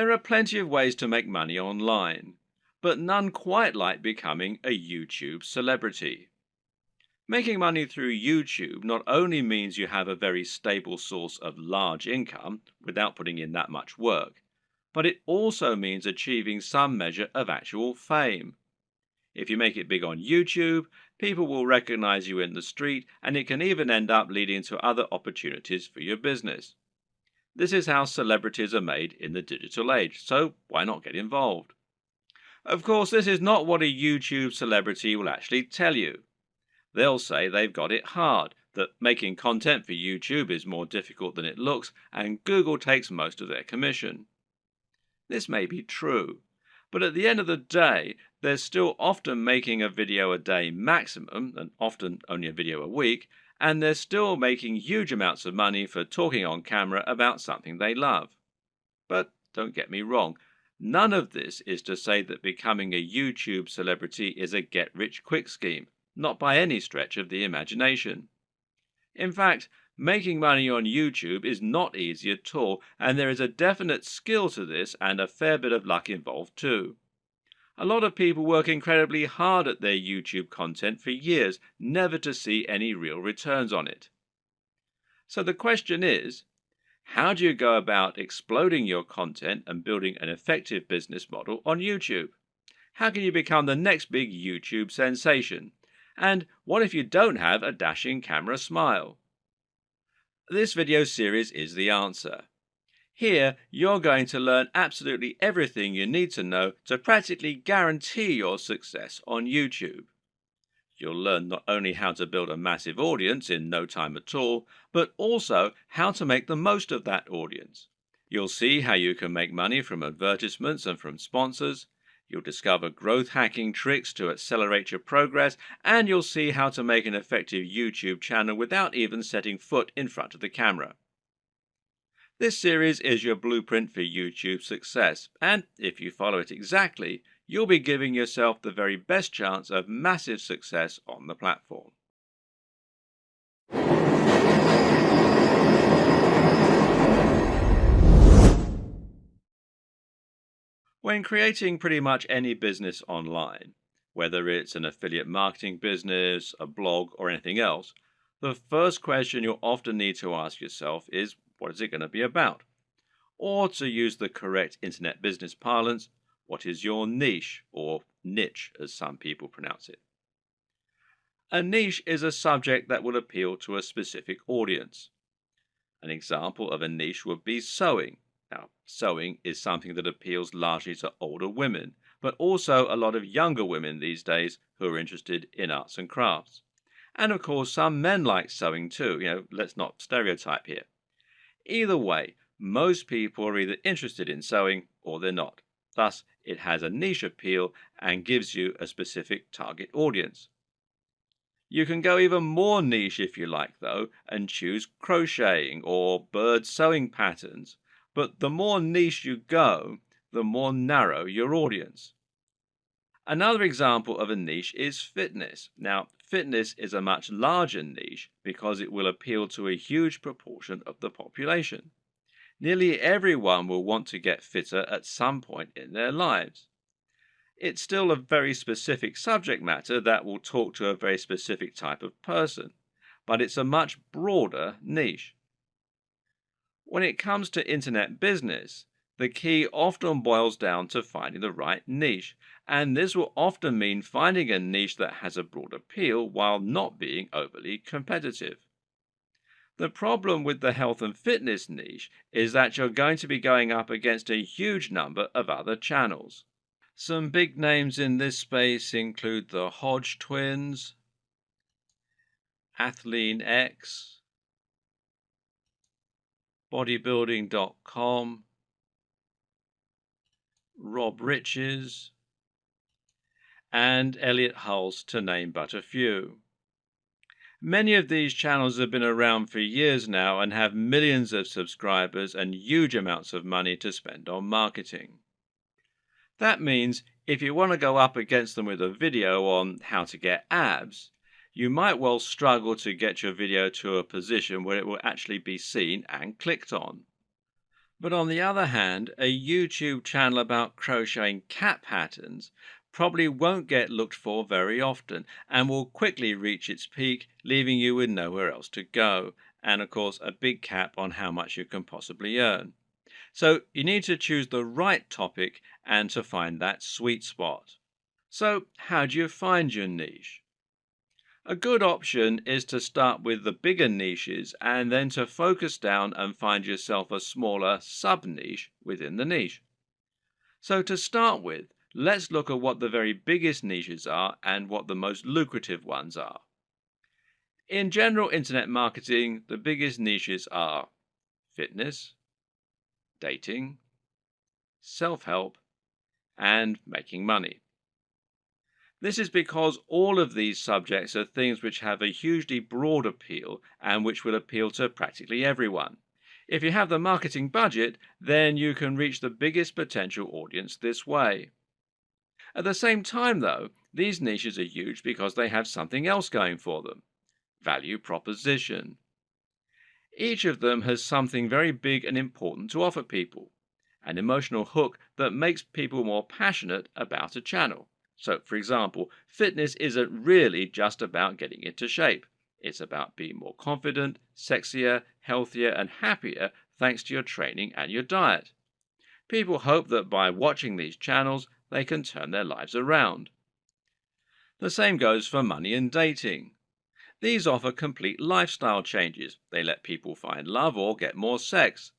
There are plenty of ways to make money online, but none quite like becoming a YouTube celebrity. Making money through YouTube not only means you have a very stable source of large income without putting in that much work, but it also means achieving some measure of actual fame. If you make it big on YouTube, people will recognize you in the street, and it can even end up leading to other opportunities for your business. This is how celebrities are made in the digital age, so why not get involved? Of course, this is not what a YouTube celebrity will actually tell you. They'll say they've got it hard, that making content for YouTube is more difficult than it looks, and Google takes most of their commission. This may be true, but at the end of the day, they're still often making a video a day maximum, and often only a video a week, and they're still making huge amounts of money for talking on camera about something they love. But don't get me wrong, none of this is to say that becoming a YouTube celebrity is a get-rich-quick scheme, not by any stretch of the imagination. In fact, making money on YouTube is not easy at all, and there is a definite skill to this and a fair bit of luck involved too. A lot of people work incredibly hard at their YouTube content for years, never to see any real returns on it. So the question is, how do you go about exploding your content and building an effective business model on YouTube? How can you become the next big YouTube sensation? And what if you don't have a dashing camera smile? This video series is the answer. Here, you're going to learn absolutely everything you need to know to practically guarantee your success on YouTube. You'll learn not only how to build a massive audience in no time at all, but also how to make the most of that audience. You'll see how you can make money from advertisements and from sponsors. You'll discover growth hacking tricks to accelerate your progress, and you'll see how to make an effective YouTube channel without even setting foot in front of the camera. This series is your blueprint for YouTube success, and if you follow it exactly, you'll be giving yourself the very best chance of massive success on the platform. When creating pretty much any business online, whether it's an affiliate marketing business, a blog, or anything else, the first question you'll often need to ask yourself is, what is it going to be about? Or to use the correct internet business parlance, what is your niche, or niche as some people pronounce it? A niche is a subject that will appeal to a specific audience. An example of a niche would be sewing. Now, sewing is something that appeals largely to older women, but also a lot of younger women these days who are interested in arts and crafts. And of course, some men like sewing too. Let's not stereotype here. Either way, most people are either interested in sewing or they're not. Thus, it has a niche appeal and gives you a specific target audience. You can go even more niche if you like, though, and choose crocheting or bird sewing patterns. But the more niche you go, the more narrow your audience. Another example of a niche is fitness. Now, fitness is a much larger niche because it will appeal to a huge proportion of the population. Nearly everyone will want to get fitter at some point in their lives. It's still a very specific subject matter that will talk to a very specific type of person, but it's a much broader niche. When it comes to internet business, the key often boils down to finding the right niche, and this will often mean finding a niche that has a broad appeal while not being overly competitive. The problem with the health and fitness niche is that you're going to be going up against a huge number of other channels. Some big names in this space include the Hodge twins, Athlean X, bodybuilding.com, Rob Riches, and Elliot Hulse, to name but a few. Many of these channels have been around for years now and have millions of subscribers and huge amounts of money to spend on marketing. That means if you want to go up against them with a video on how to get abs, you might well struggle to get your video to a position where it will actually be seen and clicked on. But on the other hand, a YouTube channel about crocheting cat patterns probably won't get looked for very often and will quickly reach its peak, leaving you with nowhere else to go, and of course, a big cap on how much you can possibly earn. So you need to choose the right topic and to find that sweet spot. So, how do you find your niche? A good option is to start with the bigger niches and then to focus down and find yourself a smaller sub niche within the niche. So, to start with, let's look at what the very biggest niches are and what the most lucrative ones are. In general internet marketing, the biggest niches are fitness, dating, self help, and making money. This is because all of these subjects are things which have a hugely broad appeal and which will appeal to practically everyone. If you have the marketing budget, then you can reach the biggest potential audience this way. At the same time, though, these niches are huge because they have something else going for them: value proposition. Each of them has something very big and important to offer people, an emotional hook that makes people more passionate about a channel. So, for example, fitness isn't really just about getting into shape. It's about being more confident, sexier, healthier, and happier thanks to your training and your diet. People hope that by watching these channels, they can turn their lives around. The same goes for money and dating. These offer complete lifestyle changes. They let people find love or get more sex.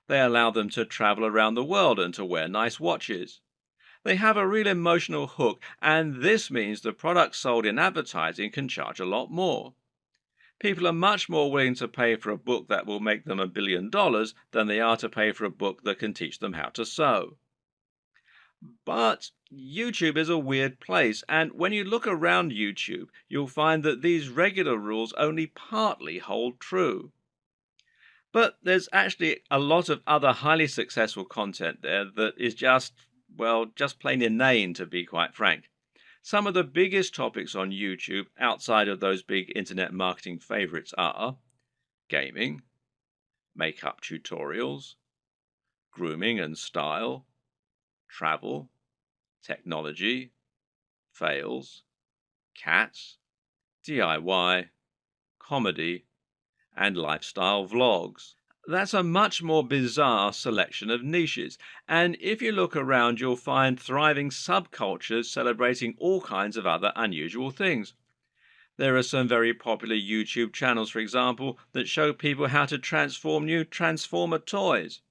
They allow them to travel around the world and to wear nice watches. They have a real emotional hook, and this means the products sold in advertising can charge a lot more. People are much more willing to pay for a book that will make them $1 billion than they are to pay for a book that can teach them how to sew. But YouTube is a weird place, and when you look around YouTube, you'll find that these regular rules only partly hold true. But there's actually a lot of other highly successful content there that is just plain inane, to be quite frank. Some of the biggest topics on YouTube outside of those big internet marketing favorites are gaming, makeup tutorials, grooming and style, travel, technology, fails, cats, DIY, comedy, and lifestyle vlogs. That's a much more bizarre selection of niches, and if you look around, you'll find thriving subcultures celebrating all kinds of other unusual things. There are some very popular YouTube channels, for example, that show people how to transform new Transformer toys.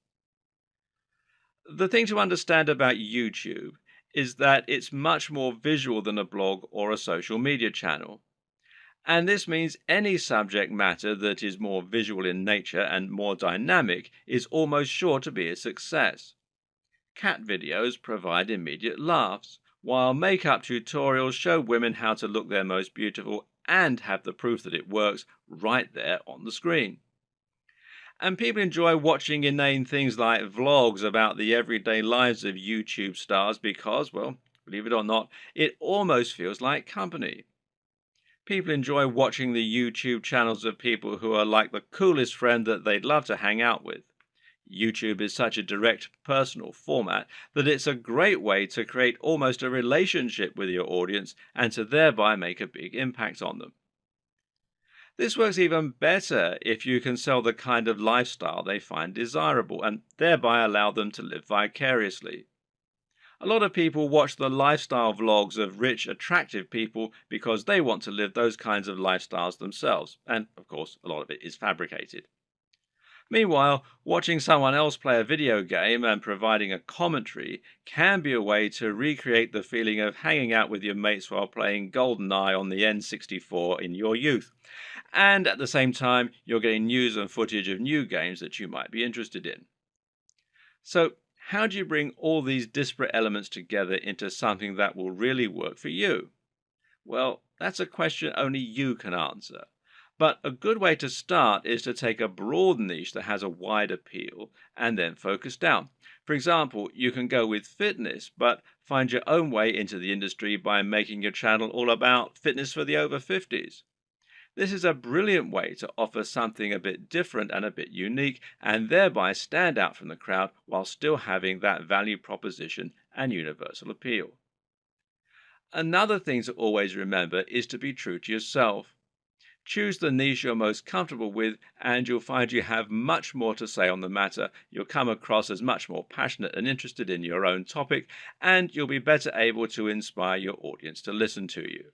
The thing to understand about YouTube is that it's much more visual than a blog or a social media channel. And this means any subject matter that is more visual in nature and more dynamic is almost sure to be a success. Cat videos provide immediate laughs, while makeup tutorials show women how to look their most beautiful and have the proof that it works right there on the screen. And people enjoy watching inane things like vlogs about the everyday lives of YouTube stars because, well, believe it or not, it almost feels like company. People enjoy watching the YouTube channels of people who are like the coolest friend that they'd love to hang out with. YouTube is such a direct, personal format that it's a great way to create almost a relationship with your audience and to thereby make a big impact on them. This works even better if you can sell the kind of lifestyle they find desirable and thereby allow them to live vicariously. A lot of people watch the lifestyle vlogs of rich, attractive people because they want to live those kinds of lifestyles themselves, and of course, a lot of it is fabricated. Meanwhile, watching someone else play a video game and providing a commentary can be a way to recreate the feeling of hanging out with your mates while playing GoldenEye on the N64 in your youth. And at the same time, you're getting news and footage of new games that you might be interested in. So, how do you bring all these disparate elements together into something that will really work for you? Well, that's a question only you can answer. But a good way to start is to take a broad niche that has a wide appeal and then focus down. For example, you can go with fitness, but find your own way into the industry by making your channel all about fitness for the over 50s. This is a brilliant way to offer something a bit different and a bit unique, and thereby stand out from the crowd while still having that value proposition and universal appeal. Another thing to always remember is to be true to yourself. Choose the niche you're most comfortable with, and you'll find you have much more to say on the matter. You'll come across as much more passionate and interested in your own topic, and you'll be better able to inspire your audience to listen to you.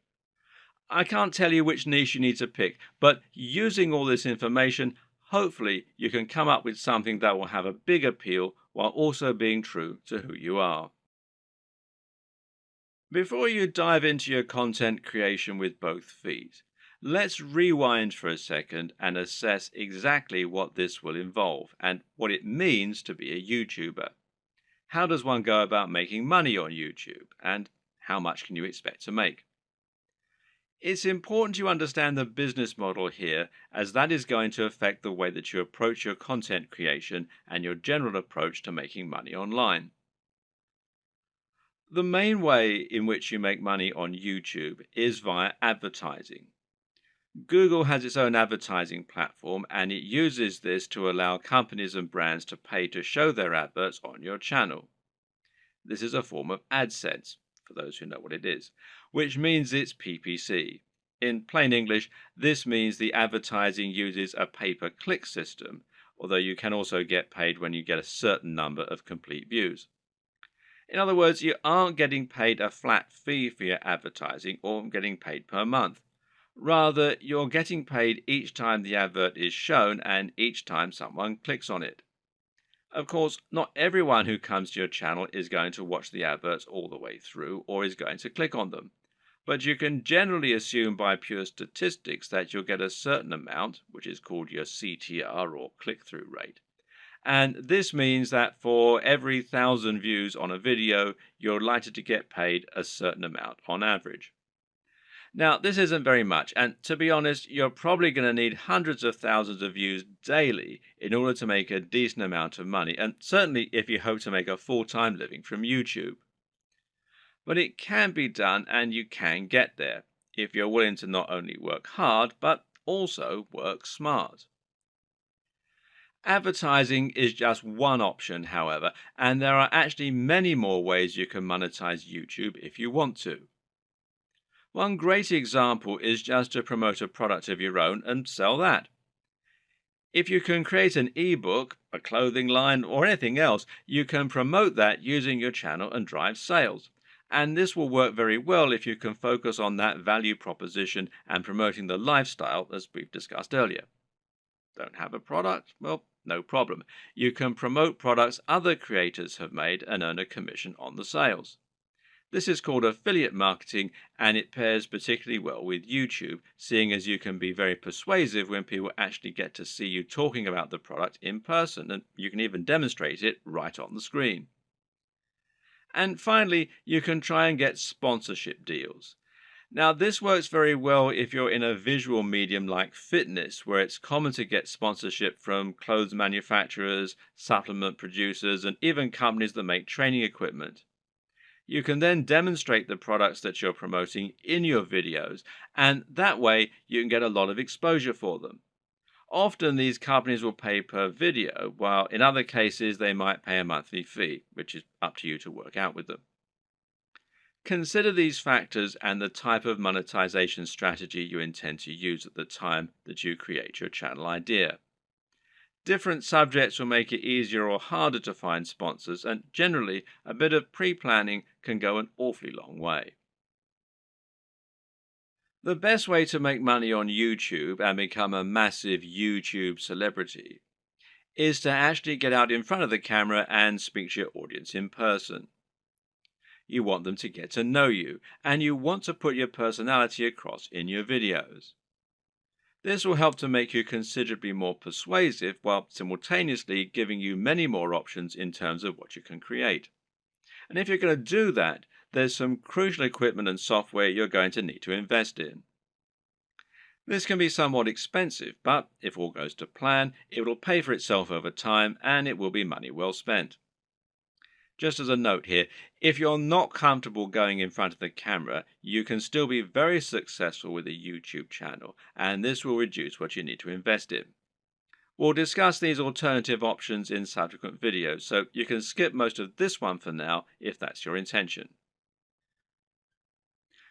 I can't tell you which niche you need to pick, but using all this information, hopefully you can come up with something that will have a big appeal while also being true to who you are. Before you dive into your content creation with both feet, let's rewind for a second and assess exactly what this will involve and what it means to be a YouTuber. How does one go about making money on YouTube, and how much can you expect to make? It's important you understand the business model here, as that is going to affect the way that you approach your content creation and your general approach to making money online. The main way in which you make money on YouTube is via advertising. Google has its own advertising platform, and it uses this to allow companies and brands to pay to show their adverts on your channel. This is a form of AdSense, for those who know what it is, which means it's PPC. In plain English, this means the advertising uses a pay-per-click system, although you can also get paid when you get a certain number of complete views. In other words, you aren't getting paid a flat fee for your advertising or getting paid per month. Rather, you're getting paid each time the advert is shown and each time someone clicks on it. Of course, not everyone who comes to your channel is going to watch the adverts all the way through or is going to click on them. But you can generally assume by pure statistics that you'll get a certain amount, which is called your CTR or click-through rate. And this means that for every 1,000 views on a video, you're likely to get paid a certain amount on average. Now, this isn't very much, and to be honest, you're probably going to need hundreds of thousands of views daily in order to make a decent amount of money, and certainly if you hope to make a full-time living from YouTube. But it can be done, and you can get there, if you're willing to not only work hard, but also work smart. Advertising is just one option, however, and there are actually many more ways you can monetize YouTube if you want to. One great example is just to promote a product of your own and sell that. If you can create an ebook, a clothing line, or anything else, you can promote that using your channel and drive sales. And this will work very well if you can focus on that value proposition and promoting the lifestyle as we've discussed earlier. Don't have a product? Well, no problem. You can promote products other creators have made and earn a commission on the sales. This is called affiliate marketing, and it pairs particularly well with YouTube, seeing as you can be very persuasive when people actually get to see you talking about the product in person, and you can even demonstrate it right on the screen. And finally, you can try and get sponsorship deals. Now, this works very well if you're in a visual medium like fitness, where it's common to get sponsorship from clothes manufacturers, supplement producers, and even companies that make training equipment. You can then demonstrate the products that you're promoting in your videos, and that way you can get a lot of exposure for them. Often these companies will pay per video, while in other cases they might pay a monthly fee, which is up to you to work out with them. Consider these factors and the type of monetization strategy you intend to use at the time that you create your channel idea. Different subjects will make it easier or harder to find sponsors, and generally a bit of pre-planning can go an awfully long way. The best way to make money on YouTube and become a massive YouTube celebrity is to actually get out in front of the camera and speak to your audience in person. You want them to get to know you, and you want to put your personality across in your videos. This will help to make you considerably more persuasive while simultaneously giving you many more options in terms of what you can create. And if you're going to do that, there's some crucial equipment and software you're going to need to invest in. This can be somewhat expensive, but if all goes to plan, it will pay for itself over time and it will be money well spent. Just as a note here, if you're not comfortable going in front of the camera, you can still be very successful with a YouTube channel, and this will reduce what you need to invest in. We'll discuss these alternative options in subsequent videos, so you can skip most of this one for now if that's your intention.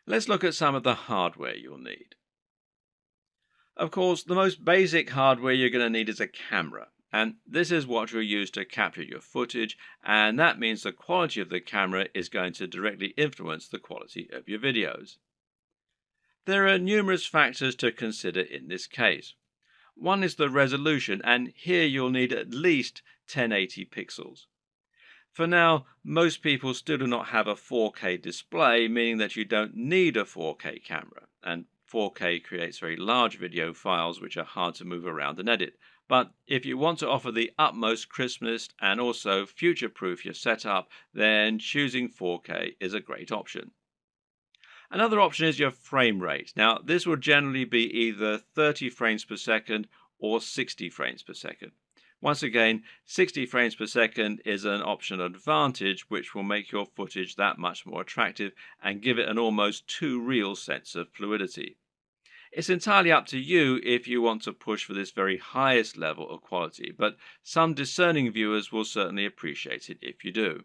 Let's look at some of the hardware you'll need. Of course, the most basic hardware you're going to need is a camera, and this is what you'll use to capture your footage, and that means the quality of the camera is going to directly influence the quality of your videos. There are numerous factors to consider in this case. One is the resolution, and here you'll need at least 1080 pixels. For now, most people still do not have a 4K display, meaning that you don't need a 4K camera, and 4K creates very large video files which are hard to move around and edit. But if you want to offer the utmost crispness and also future-proof your setup, then choosing 4K is a great option. Another option is your frame rate. Now, this will generally be either 30 frames per second or 60 frames per second. Once again, 60 frames per second is an optional advantage which will make your footage that much more attractive and give it an almost too real sense of fluidity. It's entirely up to you if you want to push for this very highest level of quality, but some discerning viewers will certainly appreciate it if you do.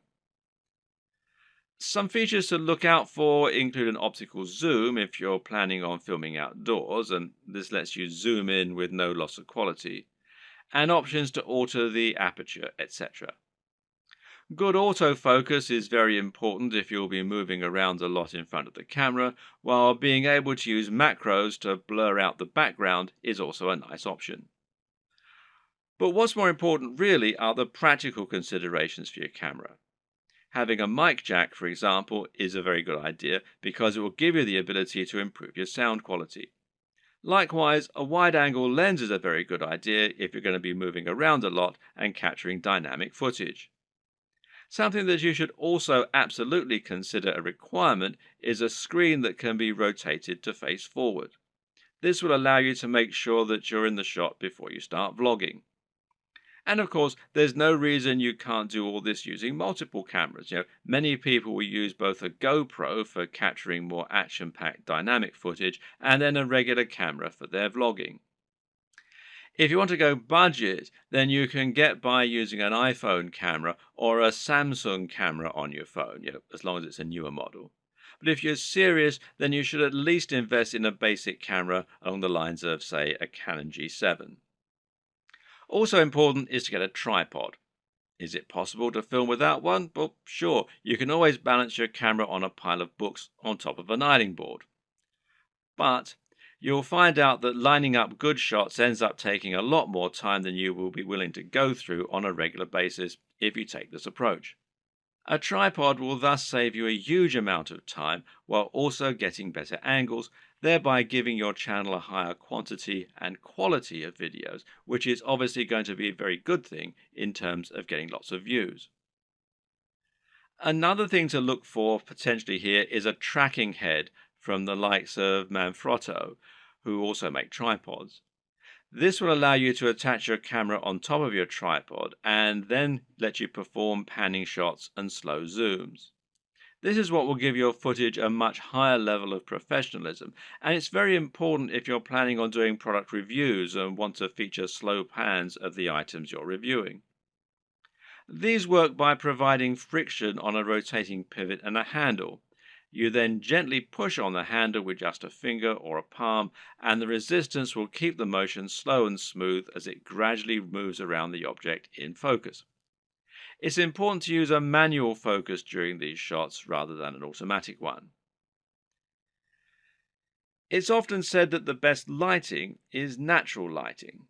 Some features to look out for include an optical zoom if you're planning on filming outdoors, and this lets you zoom in with no loss of quality, and options to alter the aperture, etc. Good autofocus is very important if you'll be moving around a lot in front of the camera, while being able to use macros to blur out the background is also a nice option. But what's more important really are the practical considerations for your camera. Having a mic jack, for example, is a very good idea because it will give you the ability to improve your sound quality. Likewise, a wide-angle lens is a very good idea if you're going to be moving around a lot and capturing dynamic footage. Something that you should also absolutely consider a requirement is a screen that can be rotated to face forward. This will allow you to make sure that you're in the shot before you start vlogging. And of course, there's no reason you can't do all this using multiple cameras. Many people will use both a GoPro for capturing more action-packed dynamic footage and then a regular camera for their vlogging. If you want to go budget, then you can get by using an iPhone camera or a Samsung camera on your phone, as long as it's a newer model. But if you're serious, then you should at least invest in a basic camera along the lines of, say, a Canon G7. Also important is to get a tripod. Is it possible to film without one? Well, sure, you can always balance your camera on a pile of books on top of an ironing board. But you'll find out that lining up good shots ends up taking a lot more time than you will be willing to go through on a regular basis if you take this approach. A tripod will thus save you a huge amount of time while also getting better angles, thereby giving your channel a higher quantity and quality of videos, which is obviously going to be a very good thing in terms of getting lots of views. Another thing to look for potentially here is a tracking head from the likes of Manfrotto, who also make tripods. This will allow you to attach your camera on top of your tripod and then let you perform panning shots and slow zooms. This is what will give your footage a much higher level of professionalism, and it's very important if you're planning on doing product reviews and want to feature slow pans of the items you're reviewing. These work by providing friction on a rotating pivot and a handle. You then gently push on the handle with just a finger or a palm, and the resistance will keep the motion slow and smooth as it gradually moves around the object in focus. It's important to use a manual focus during these shots rather than an automatic one. It's often said that the best lighting is natural lighting.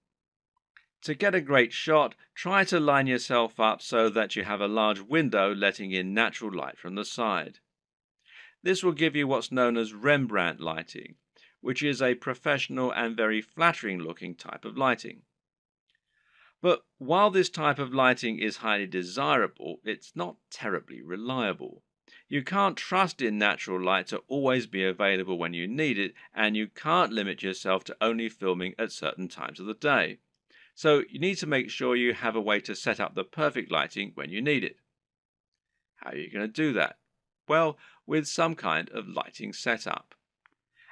To get a great shot, try to line yourself up so that you have a large window letting in natural light from the side. This will give you what's known as Rembrandt lighting, which is a professional and very flattering looking type of lighting. But while this type of lighting is highly desirable, it's not terribly reliable. You can't trust in natural light to always be available when you need it, and you can't limit yourself to only filming at certain times of the day. So you need to make sure you have a way to set up the perfect lighting when you need it. How are you going to do that? Well, with some kind of lighting setup.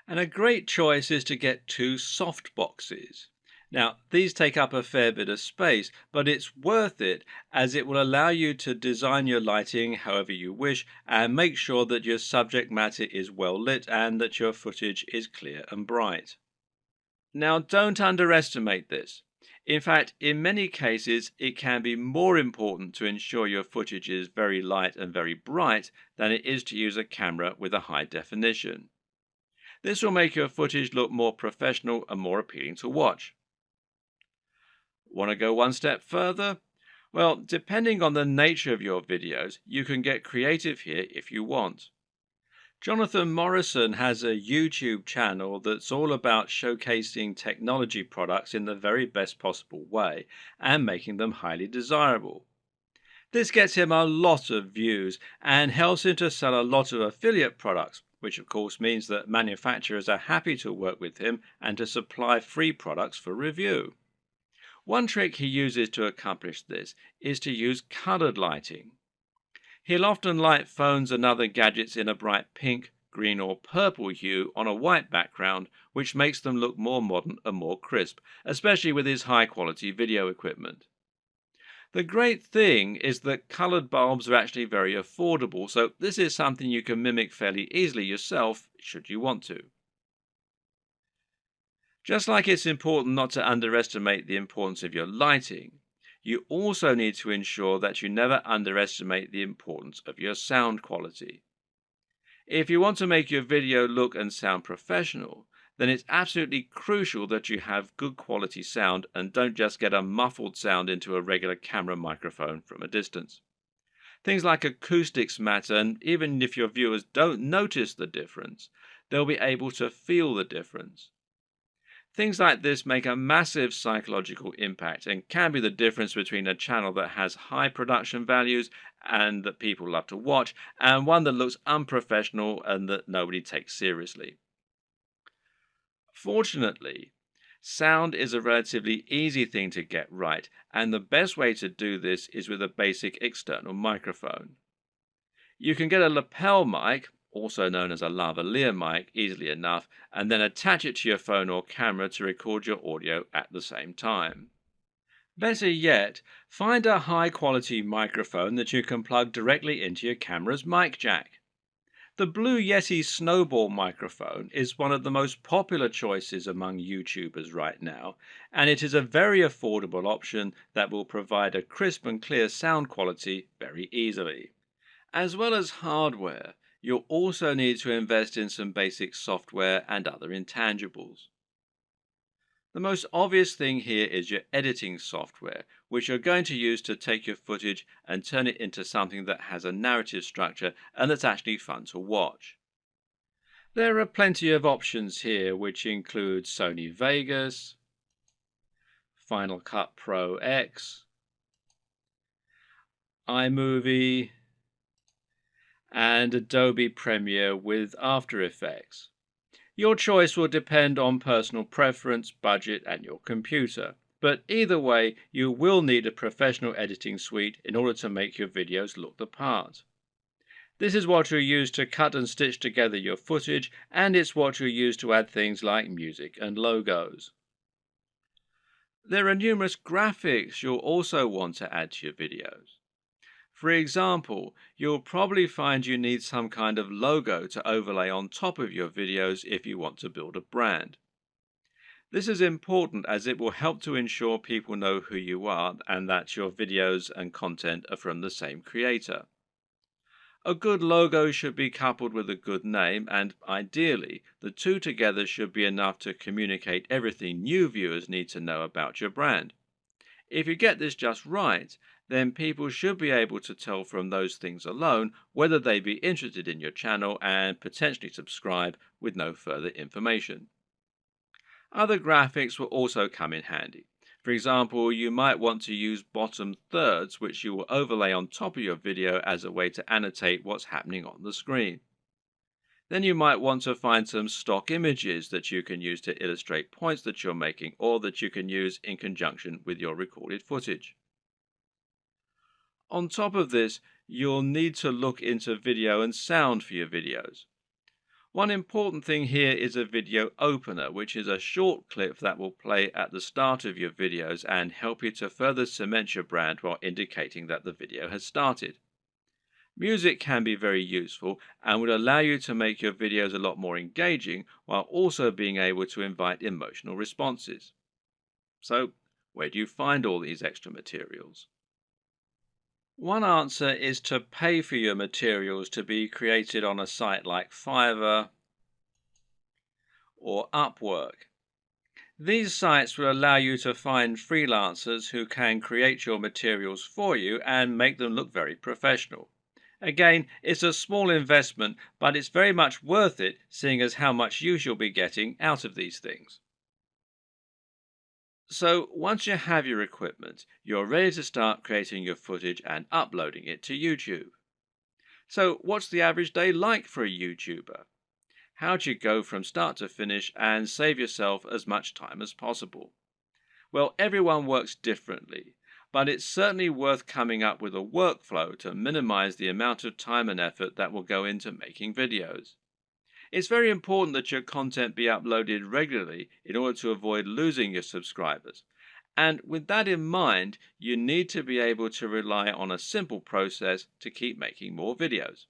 And a great choice is to get two soft boxes. Now, these take up a fair bit of space, but it's worth it as it will allow you to design your lighting however you wish and make sure that your subject matter is well lit and that your footage is clear and bright. Now, don't underestimate this. In fact, in many cases, it can be more important to ensure your footage is very light and very bright than it is to use a camera with a high definition. This will make your footage look more professional and more appealing to watch. Want to go one step further? Well, depending on the nature of your videos, you can get creative here if you want. Jonathan Morrison has a YouTube channel that's all about showcasing technology products in the very best possible way and making them highly desirable. This gets him a lot of views and helps him to sell a lot of affiliate products, which of course means that manufacturers are happy to work with him and to supply free products for review. One trick he uses to accomplish this is to use colored lighting. He'll often light phones and other gadgets in a bright pink, green or purple hue on a white background, which makes them look more modern and more crisp, especially with his high-quality video equipment. The great thing is that colored bulbs are actually very affordable, so this is something you can mimic fairly easily yourself, should you want to. Just like it's important not to underestimate the importance of your lighting, you also need to ensure that you never underestimate the importance of your sound quality. If you want to make your video look and sound professional, then it's absolutely crucial that you have good quality sound and don't just get a muffled sound into a regular camera microphone from a distance. Things like acoustics matter, and even if your viewers don't notice the difference, they'll be able to feel the difference. Things like this make a massive psychological impact and can be the difference between a channel that has high production values and that people love to watch, and one that looks unprofessional and that nobody takes seriously. Fortunately, sound is a relatively easy thing to get right, and the best way to do this is with a basic external microphone. You can get a lapel mic, also known as a lavalier mic, easily enough, and then attach it to your phone or camera to record your audio at the same time. Better yet, find a high-quality microphone that you can plug directly into your camera's mic jack. The Blue Yeti Snowball microphone is one of the most popular choices among YouTubers right now, and it is a very affordable option that will provide a crisp and clear sound quality very easily. As well as hardware, you'll also need to invest in some basic software and other intangibles. The most obvious thing here is your editing software, which you're going to use to take your footage and turn it into something that has a narrative structure and that's actually fun to watch. There are plenty of options here, which include Sony Vegas, Final Cut Pro X, iMovie, and Adobe Premiere with After Effects. Your choice will depend on personal preference, budget, and your computer. But either way, you will need a professional editing suite in order to make your videos look the part. This is what you'll use to cut and stitch together your footage, and it's what you'll use to add things like music and logos. There are numerous graphics you'll also want to add to your videos. For example, you'll probably find you need some kind of logo to overlay on top of your videos if you want to build a brand. This is important as it will help to ensure people know who you are and that your videos and content are from the same creator. A good logo should be coupled with a good name, and ideally, the two together should be enough to communicate everything new viewers need to know about your brand. If you get this just right, then people should be able to tell from those things alone whether they'd be interested in your channel and potentially subscribe with no further information. Other graphics will also come in handy. For example, you might want to use bottom thirds, which you will overlay on top of your video as a way to annotate what's happening on the screen. Then you might want to find some stock images that you can use to illustrate points that you're making or that you can use in conjunction with your recorded footage. On top of this, you'll need to look into video and sound for your videos. One important thing here is a video opener, which is a short clip that will play at the start of your videos and help you to further cement your brand while indicating that the video has started. Music can be very useful and would allow you to make your videos a lot more engaging while also being able to invite emotional responses. So, where do you find all these extra materials? One answer is to pay for your materials to be created on a site like Fiverr or Upwork. These sites will allow you to find freelancers who can create your materials for you and make them look very professional. Again, it's a small investment, but it's very much worth it, seeing as how much use you'll be getting out of these things. So once you have your equipment, you're ready to start creating your footage and uploading it to YouTube. So what's the average day like for a YouTuber? How do you go from start to finish and save yourself as much time as possible? Well, everyone works differently, but it's certainly worth coming up with a workflow to minimize the amount of time and effort that will go into making videos. It's very important that your content be uploaded regularly in order to avoid losing your subscribers. And with that in mind, you need to be able to rely on a simple process to keep making more videos.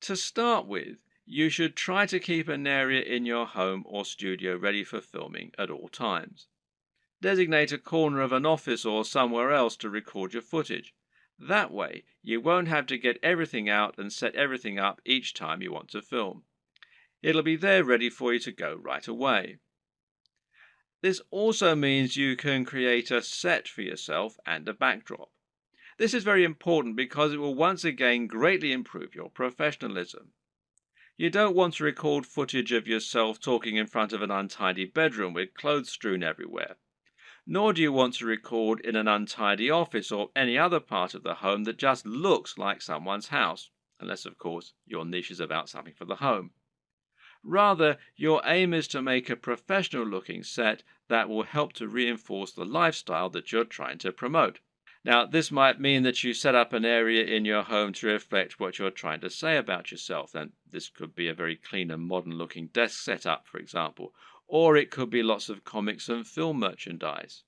To start with, you should try to keep an area in your home or studio ready for filming at all times. Designate a corner of an office or somewhere else to record your footage. That way, you won't have to get everything out and set everything up each time you want to film. It'll be there ready for you to go right away. This also means you can create a set for yourself and a backdrop. This is very important because it will once again greatly improve your professionalism. You don't want to record footage of yourself talking in front of an untidy bedroom with clothes strewn everywhere. Nor do you want to record in an untidy office or any other part of the home that just looks like someone's house, unless of course your niche is about something for the home. Rather, your aim is to make a professional looking set that will help to reinforce the lifestyle that you're trying to promote. Now, this might mean that you set up an area in your home to reflect what you're trying to say about yourself, and this could be a very clean and modern looking desk setup, for example, or it could be lots of comics and film merchandise.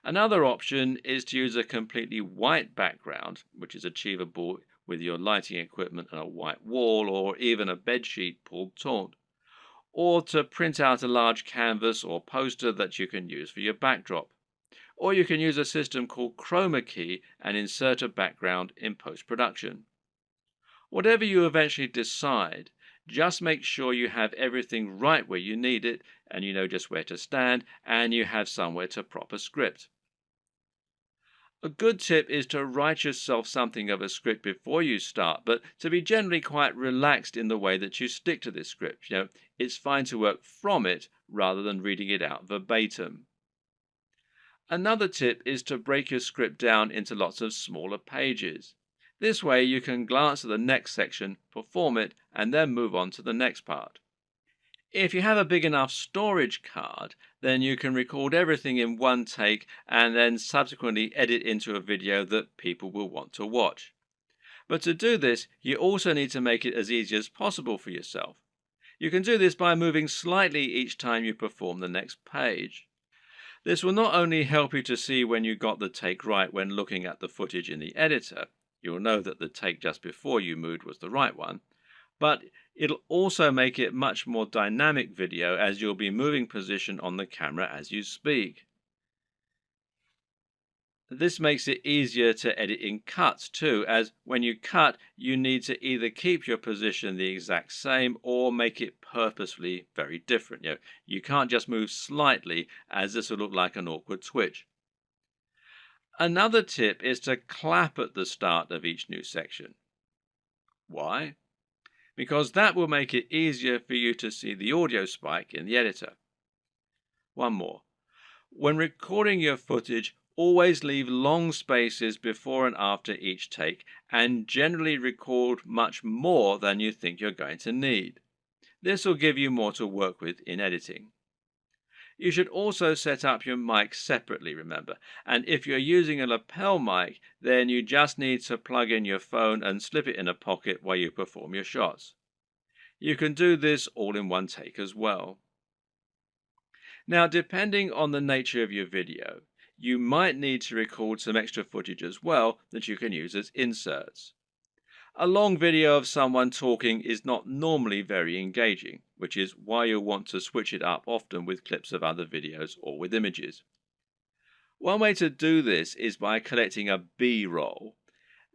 Another option is to use a completely white background, which is achievable with your lighting equipment and a white wall or even a bedsheet pulled taut, or to print out a large canvas or poster that you can use for your backdrop. Or you can use a system called chroma key and insert a background in post-production. Whatever you eventually decide, just make sure you have everything right where you need it, and you know just where to stand, and you have somewhere to prop a script. A good tip is to write yourself something of a script before you start, but to be generally quite relaxed in the way that you stick to this script. It's fine to work from it rather than reading it out verbatim. Another tip is to break your script down into lots of smaller pages. This way you can glance at the next section, perform it, and then move on to the next part. If you have a big enough storage card, then you can record everything in one take and then subsequently edit into a video that people will want to watch. But to do this, you also need to make it as easy as possible for yourself. You can do this by moving slightly each time you perform the next page. This will not only help you to see when you got the take right when looking at the footage in the editor, you'll know that the take just before you moved was the right one, but it'll also make it much more dynamic video as you'll be moving position on the camera as you speak. This makes it easier to edit in cuts too, as when you cut, you need to either keep your position the exact same or make it purposefully very different. You can't just move slightly, as this will look like an awkward twitch. Another tip is to clap at the start of each new section. Why? Because that will make it easier for you to see the audio spike in the editor. One more. When recording your footage, always leave long spaces before and after each take, and generally record much more than you think you're going to need. This will give you more to work with in editing. You should also set up your mic separately, remember. And if you're using a lapel mic, then you just need to plug in your phone and slip it in a pocket while you perform your shots. You can do this all in one take as well. Now, depending on the nature of your video, you might need to record some extra footage as well that you can use as inserts. A long video of someone talking is not normally very engaging, which is why you'll want to switch it up often with clips of other videos or with images. One way to do this is by collecting a B-roll.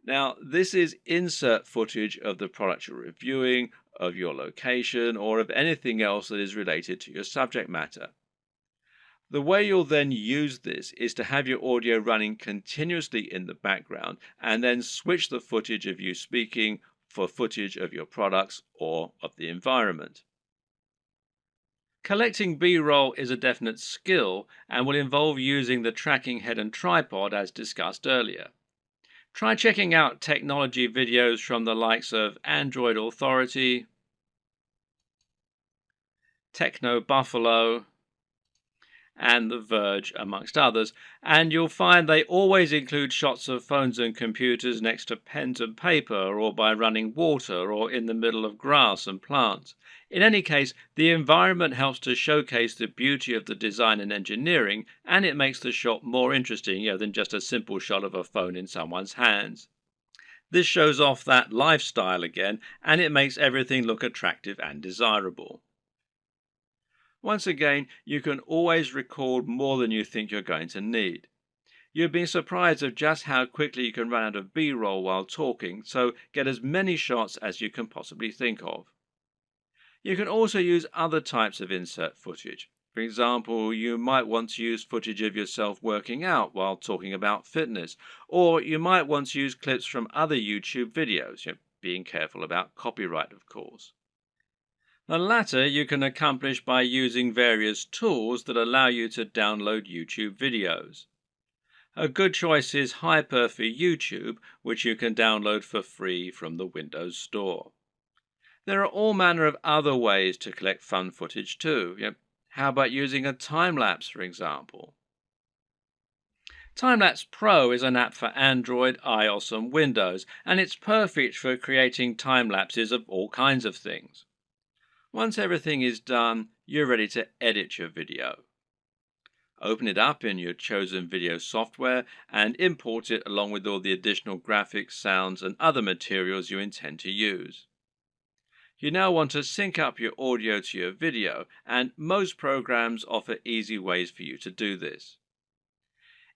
Now, this is insert footage of the product you're reviewing, of your location, or of anything else that is related to your subject matter. The way you'll then use this is to have your audio running continuously in the background and then switch the footage of you speaking for footage of your products or of the environment. Collecting B-roll is a definite skill and will involve using the tracking head and tripod as discussed earlier. Try checking out technology videos from the likes of Android Authority, Techno Buffalo, and The Verge, amongst others, and you'll find they always include shots of phones and computers next to pens and paper, or by running water, or in the middle of grass and plants. In any case, the environment helps to showcase the beauty of the design and engineering, and it makes the shot more interesting, than just a simple shot of a phone in someone's hands. This shows off that lifestyle again, and it makes everything look attractive and desirable. Once again, you can always record more than you think you're going to need. You've been surprised of just how quickly you can run out of B-roll while talking, so get as many shots as you can possibly think of. You can also use other types of insert footage. For example, you might want to use footage of yourself working out while talking about fitness, or you might want to use clips from other YouTube videos, being careful about copyright, of course. The latter you can accomplish by using various tools that allow you to download YouTube videos. A good choice is Hyper for YouTube, which you can download for free from the Windows Store. There are all manner of other ways to collect fun footage too. How about using a time-lapse, for example? Timelapse Pro is an app for Android, iOS and Windows, and it's perfect for creating time-lapses of all kinds of things. Once everything is done, you're ready to edit your video. Open it up in your chosen video software and import it along with all the additional graphics, sounds and other materials you intend to use. You now want to sync up your audio to your video, and most programs offer easy ways for you to do this.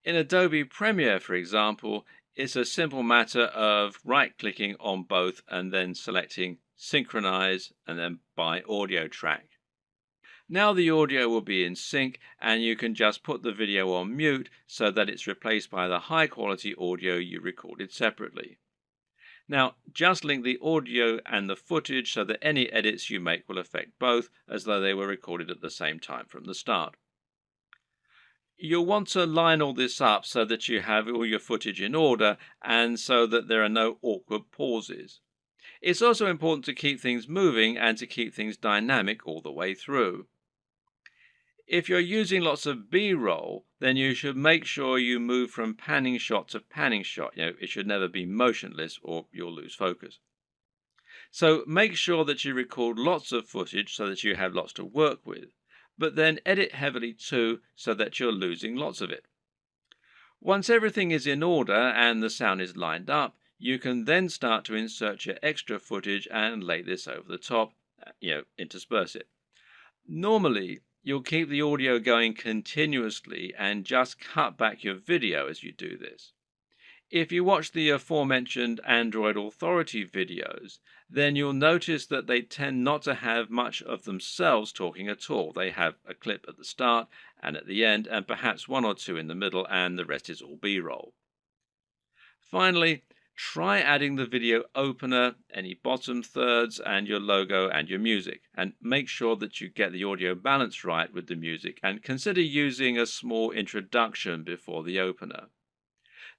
In Adobe Premiere, for example, it's a simple matter of right-clicking on both and then selecting Synchronize and then by audio track. Now the audio will be in sync and you can just put the video on mute so that it's replaced by the high-quality audio you recorded separately. Now just link the audio and the footage so that any edits you make will affect both, as though they were recorded at the same time from the start. You'll want to line all this up so that you have all your footage in order and so that there are no awkward pauses. It's also important to keep things moving and to keep things dynamic all the way through. If you're using lots of B-roll, then you should make sure you move from panning shot to panning shot. It should never be motionless or you'll lose focus. So make sure that you record lots of footage so that you have lots to work with, but then edit heavily too so that you're losing lots of it. Once everything is in order and the sound is lined up, you can then start to insert your extra footage and lay this over the top, intersperse it. Normally, you'll keep the audio going continuously and just cut back your video as you do this. If you watch the aforementioned Android Authority videos, then you'll notice that they tend not to have much of themselves talking at all. They have a clip at the start and at the end, and perhaps one or two in the middle, and the rest is all B-roll. Finally, try adding the video opener, any bottom thirds, and your logo and your music, and make sure that you get the audio balance right with the music, and consider using a small introduction before the opener.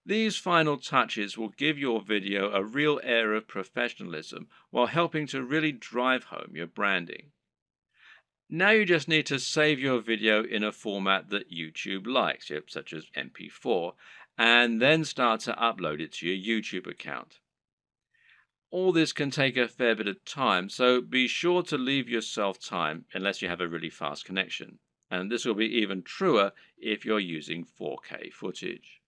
These final touches will give your video a real air of professionalism while helping to really drive home your branding. Now you just need to save your video in a format that YouTube likes, such as MP4, and then start to upload it to your YouTube account. All this can take a fair bit of time, so be sure to leave yourself time unless you have a really fast connection. And this will be even truer if you're using 4K footage.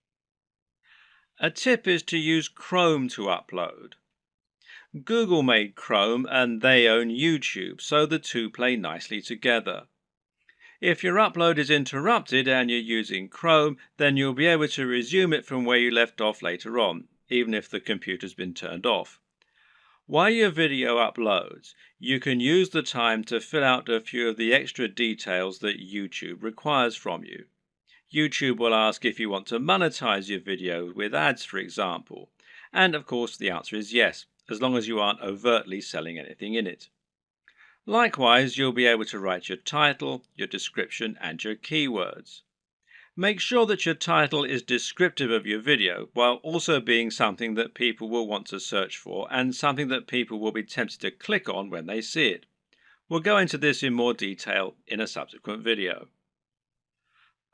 A tip is to use Chrome to upload. Google made Chrome and they own YouTube, so the two play nicely together. If your upload is interrupted and you're using Chrome, then you'll be able to resume it from where you left off later on, even if the computer's been turned off. While your video uploads, you can use the time to fill out a few of the extra details that YouTube requires from you. YouTube will ask if you want to monetize your video with ads, for example. And of course, the answer is yes, as long as you aren't overtly selling anything in it. Likewise, you'll be able to write your title, your description, and your keywords. Make sure that your title is descriptive of your video, while also being something that people will want to search for and something that people will be tempted to click on when they see it. We'll go into this in more detail in a subsequent video.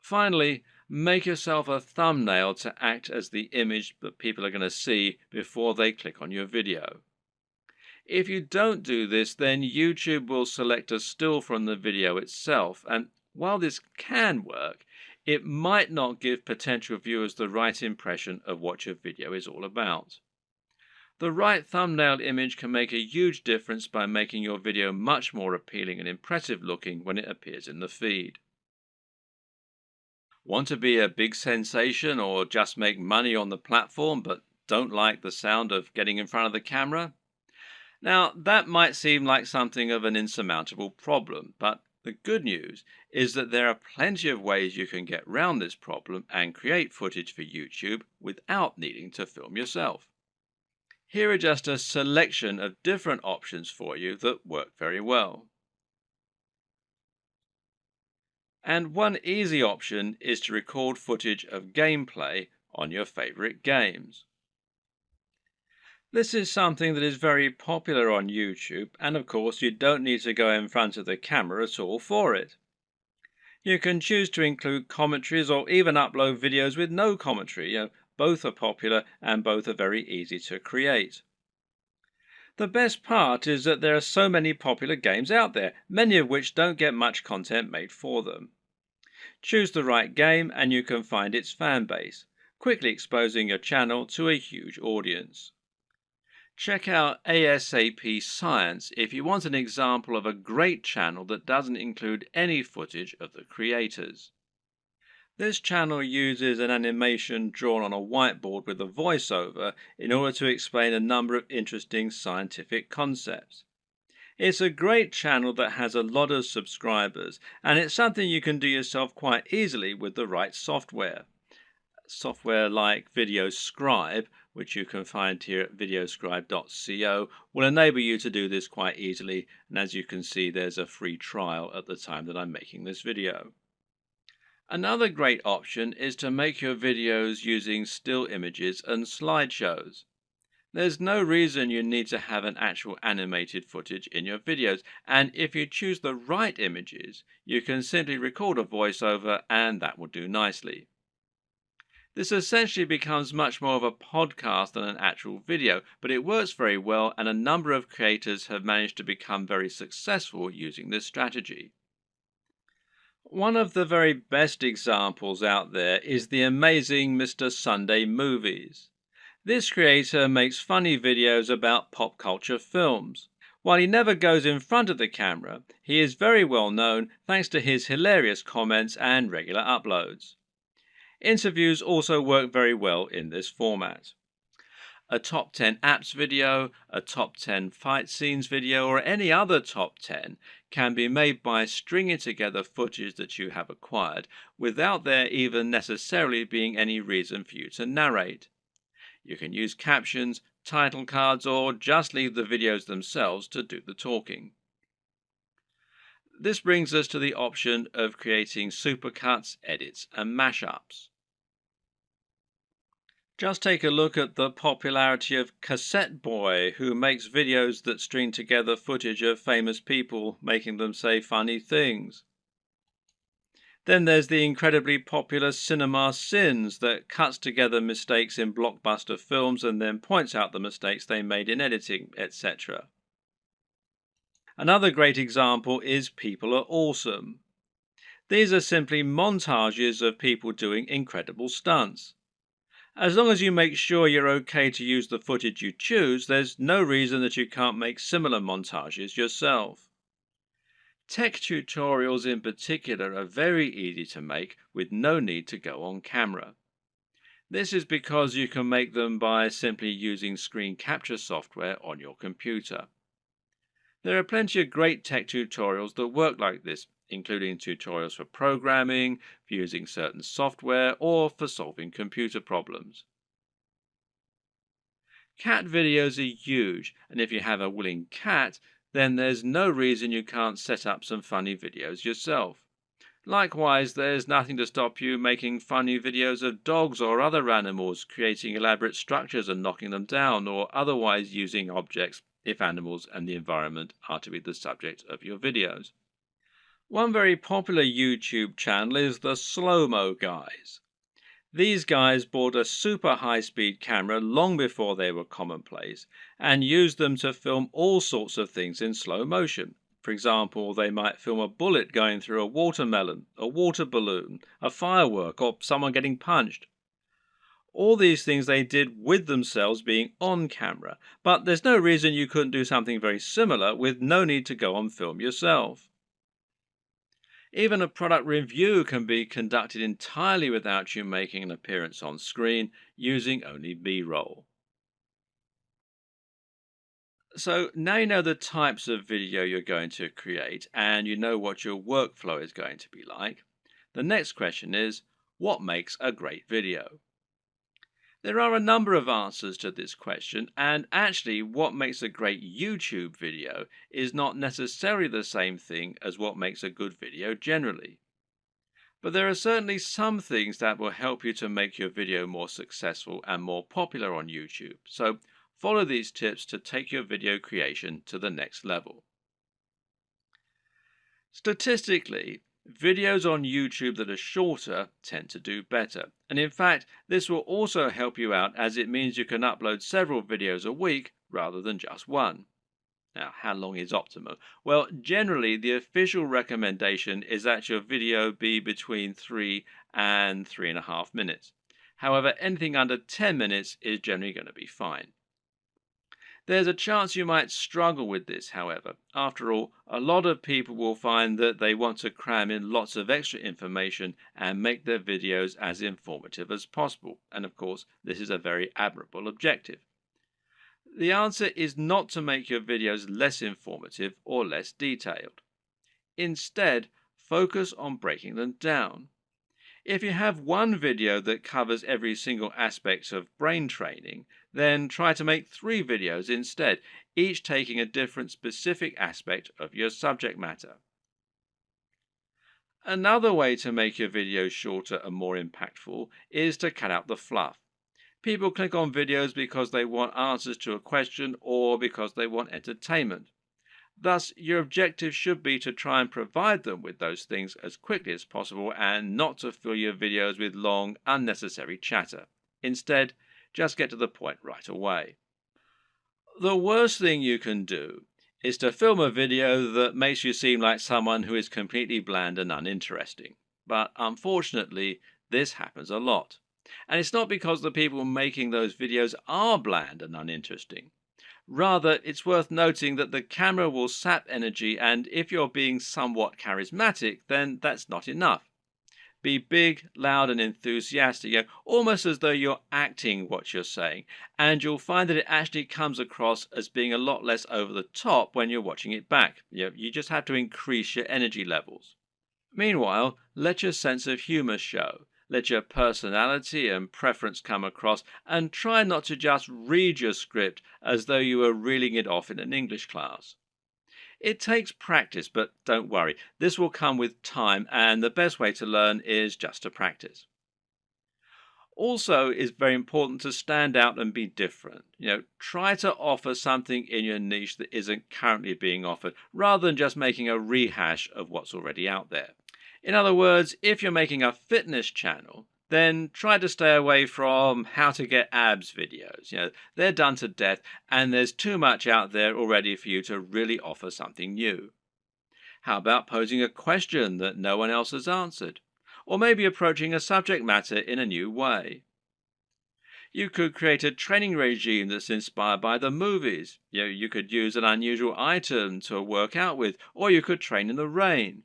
Finally, make yourself a thumbnail to act as the image that people are going to see before they click on your video. If you don't do this, then YouTube will select a still from the video itself, and while this can work, it might not give potential viewers the right impression of what your video is all about. The right thumbnail image can make a huge difference by making your video much more appealing and impressive looking when it appears in the feed. Want to be a big sensation or just make money on the platform but don't like the sound of getting in front of the camera? Now, that might seem like something of an insurmountable problem, but the good news is that there are plenty of ways you can get around this problem and create footage for YouTube without needing to film yourself. Here are just a selection of different options for you that work very well. And one easy option is to record footage of gameplay on your favorite games. This is something that is very popular on YouTube, and of course you don't need to go in front of the camera at all for it. You can choose to include commentaries or even upload videos with no commentary. Both are popular and both are very easy to create. The best part is that there are so many popular games out there, many of which don't get much content made for them. Choose the right game and you can find its fan base, quickly exposing your channel to a huge audience. Check out ASAP Science if you want an example of a great channel that doesn't include any footage of the creators. This channel uses an animation drawn on a whiteboard with a voiceover in order to explain a number of interesting scientific concepts. It's a great channel that has a lot of subscribers, and it's something you can do yourself quite easily with the right software. Software like VideoScribe, which you can find here at videoscribe.co, will enable you to do this quite easily, and as you can see, there's a free trial at the time that I'm making this video. Another great option is to make your videos using still images and slideshows. There's no reason you need to have an actual animated footage in your videos, and if you choose the right images, you can simply record a voiceover and that will do nicely. This essentially becomes much more of a podcast than an actual video, but it works very well and a number of creators have managed to become very successful using this strategy. One of the very best examples out there is the amazing Mr. Sunday Movies. This creator makes funny videos about pop culture films. While he never goes in front of the camera, he is very well known thanks to his hilarious comments and regular uploads. Interviews also work very well in this format. A top 10 apps video, a top 10 fight scenes video, or any other top 10 can be made by stringing together footage that you have acquired without there even necessarily being any reason for you to narrate. You can use captions, title cards, or just leave the videos themselves to do the talking. This brings us to the option of creating supercuts, edits, and mashups. Just take a look at the popularity of Cassette Boy, who makes videos that string together footage of famous people making them say funny things. Then there's the incredibly popular Cinema Sins that cuts together mistakes in blockbuster films and then points out the mistakes they made in editing, etc. Another great example is People Are Awesome. These are simply montages of people doing incredible stunts. As long as you make sure you're okay to use the footage you choose, there's no reason that you can't make similar montages yourself. Tech tutorials in particular are very easy to make with no need to go on camera. This is because you can make them by simply using screen capture software on your computer. There are plenty of great tech tutorials that work like this, including tutorials for programming, for using certain software, or for solving computer problems. Cat videos are huge, and if you have a willing cat, then there's no reason you can't set up some funny videos yourself. Likewise, there's nothing to stop you making funny videos of dogs or other animals, creating elaborate structures and knocking them down, or otherwise using objects if animals and the environment are to be the subject of your videos. One very popular YouTube channel is the Slow-Mo Guys. These guys bought a super high-speed camera long before they were commonplace and used them to film all sorts of things in slow motion. For example, they might film a bullet going through a watermelon, a water balloon, a firework, or someone getting punched. All these things they did with themselves being on camera, but there's no reason you couldn't do something very similar with no need to go on film yourself. Even a product review can be conducted entirely without you making an appearance on screen, using only B-roll. So now you know the types of video you're going to create and you know what your workflow is going to be like. The next question is, what makes a great video? There are a number of answers to this question, and actually what makes a great YouTube video is not necessarily the same thing as what makes a good video generally. But there are certainly some things that will help you to make your video more successful and more popular on YouTube. So follow these tips to take your video creation to the next level. Statistically, videos on YouTube that are shorter tend to do better. And in fact, this will also help you out as it means you can upload several videos a week rather than just one. Now, how long is optimal? Well, generally, the official recommendation is that your video be between 3 and 3.5 minutes. However, anything under 10 minutes is generally going to be fine. There's a chance you might struggle with this, however. After all, a lot of people will find that they want to cram in lots of extra information and make their videos as informative as possible. And of course, this is a very admirable objective. The answer is not to make your videos less informative or less detailed. Instead, focus on breaking them down. If you have one video that covers every single aspect of brain training, then try to make 3 videos instead, each taking a different specific aspect of your subject matter. Another way to make your videos shorter and more impactful is to cut out the fluff. People click on videos because they want answers to a question or because they want entertainment. Thus, your objective should be to try and provide them with those things as quickly as possible and not to fill your videos with long, unnecessary chatter. Instead, just get to the point right away. The worst thing you can do is to film a video that makes you seem like someone who is completely bland and uninteresting. But unfortunately, this happens a lot. And it's not because the people making those videos are bland and uninteresting. Rather, it's worth noting that the camera will sap energy, and if you're being somewhat charismatic, then that's not enough. Be big, loud, and enthusiastic, almost as though you're acting what you're saying, and you'll find that it actually comes across as being a lot less over the top when you're watching it back. You just have to increase your energy levels. Meanwhile, let your sense of humor show. Let your personality and preference come across, and try not to just read your script as though you were reeling it off in an English class. It takes practice, but don't worry, this will come with time, and the best way to learn is just to practice. Also, it's very important to stand out and be different. Try to offer something in your niche that isn't currently being offered, rather than just making a rehash of what's already out there. In other words, if you're making a fitness channel, then try to stay away from how to get abs videos. They're done to death, and there's too much out there already for you to really offer something new. How about posing a question that no one else has answered? Or maybe approaching a subject matter in a new way. You could create a training regime that's inspired by the movies. You could use an unusual item to work out with, or you could train in the rain.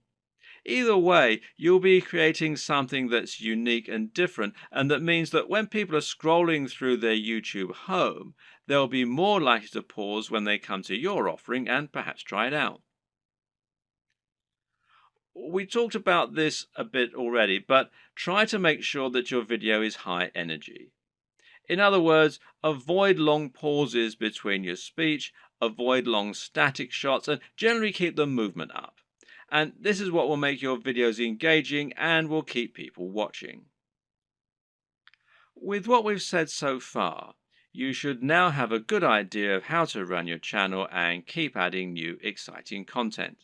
Either way, you'll be creating something that's unique and different, and that means that when people are scrolling through their YouTube home, they'll be more likely to pause when they come to your offering and perhaps try it out. We talked about this a bit already, but try to make sure that your video is high energy. In other words, avoid long pauses between your speech, avoid long static shots, and generally keep the movement up. And this is what will make your videos engaging and will keep people watching. With what we've said so far, you should now have a good idea of how to run your channel and keep adding new exciting content.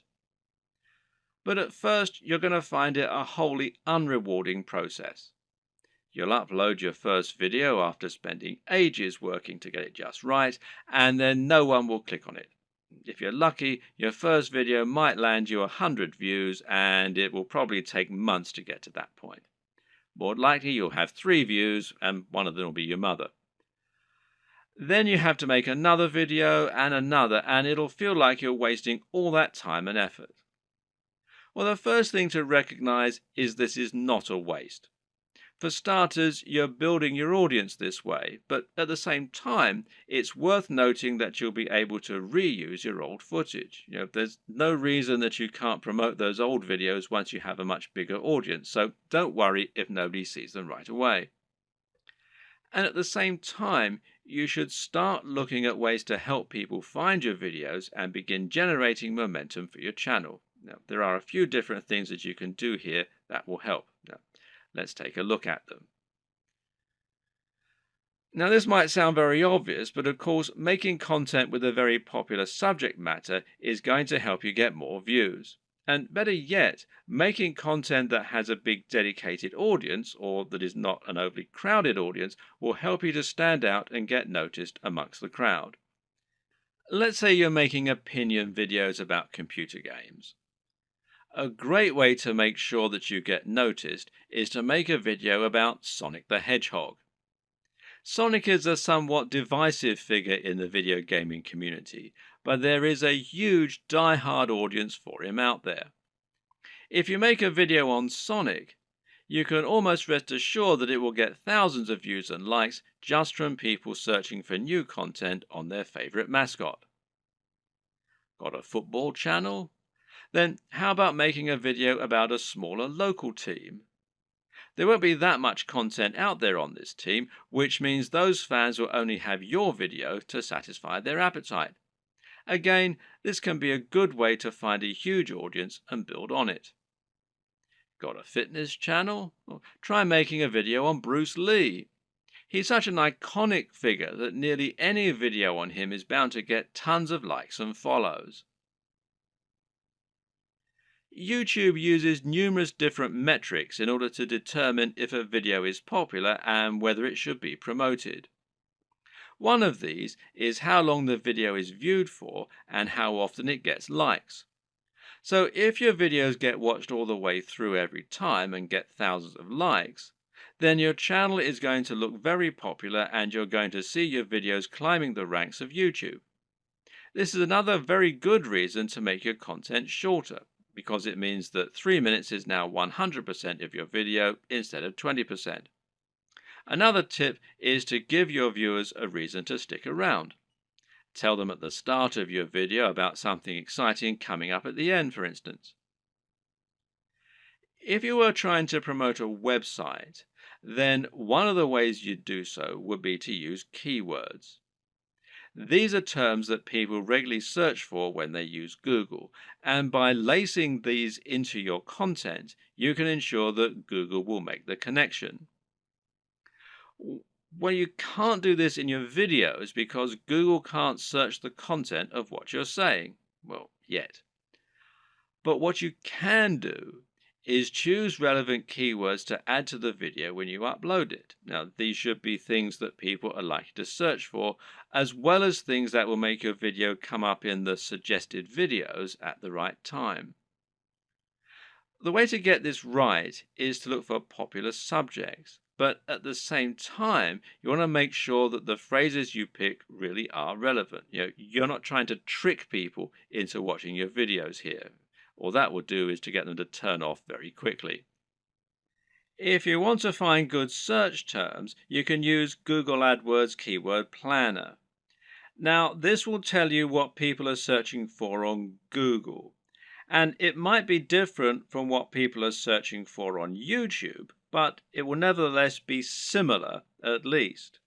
But at first, you're going to find it a wholly unrewarding process. You'll upload your first video after spending ages working to get it just right, and then no one will click on it. If you're lucky, your first video might land you 100 views, and it will probably take months to get to that point. More likely, you'll have 3 views, and one of them will be your mother. Then you have to make another video and another, and it'll feel like you're wasting all that time and effort. Well, the first thing to recognize is this is not a waste. For starters, you're building your audience this way, but at the same time, it's worth noting that you'll be able to reuse your old footage. There's no reason that you can't promote those old videos once you have a much bigger audience, so don't worry if nobody sees them right away. And at the same time, you should start looking at ways to help people find your videos and begin generating momentum for your channel. Now, there are a few different things that you can do here that will help. Now, let's take a look at them. Now, this might sound very obvious, but of course, making content with a very popular subject matter is going to help you get more views. And better yet, making content that has a big dedicated audience, or that is not an overly crowded audience, will help you to stand out and get noticed amongst the crowd. Let's say you're making opinion videos about computer games. A great way to make sure that you get noticed is to make a video about Sonic the Hedgehog. Sonic is a somewhat divisive figure in the video gaming community, but there is a huge die-hard audience for him out there. If you make a video on Sonic, you can almost rest assured that it will get thousands of views and likes just from people searching for new content on their favorite mascot. Got a football channel? Then how about making a video about a smaller local team? There won't be that much content out there on this team, which means those fans will only have your video to satisfy their appetite. Again, this can be a good way to find a huge audience and build on it. Got a fitness channel? Well, try making a video on Bruce Lee. He's such an iconic figure that nearly any video on him is bound to get tons of likes and follows. YouTube uses numerous different metrics in order to determine if a video is popular and whether it should be promoted. One of these is how long the video is viewed for and how often it gets likes. So if your videos get watched all the way through every time and get thousands of likes, then your channel is going to look very popular and you're going to see your videos climbing the ranks of YouTube. This is another very good reason to make your content shorter, because it means that 3 minutes is now 100% of your video instead of 20%. Another tip is to give your viewers a reason to stick around. Tell them at the start of your video about something exciting coming up at the end, for instance. If you were trying to promote a website, then one of the ways you'd do so would be to use keywords. These are terms that people regularly search for when they use Google, and by lacing these into your content, you can ensure that Google will make the connection. W- Well, you can't do this in your videos because Google can't search the content of what you're saying. Well, yet. But what you can do is choose relevant keywords to add to the video when you upload it. Now, these should be things that people are likely to search for, as well as things that will make your video come up in the suggested videos at the right time. The way to get this right is to look for popular subjects, but at the same time, you want to make sure that the phrases you pick really are relevant. You're not trying to trick people into watching your videos here. All that will do is to get them to turn off very quickly. If you want to find good search terms, you can use Google AdWords Keyword Planner. Now, this will tell you what people are searching for on Google. And it might be different from what people are searching for on YouTube, but it will nevertheless be similar at least.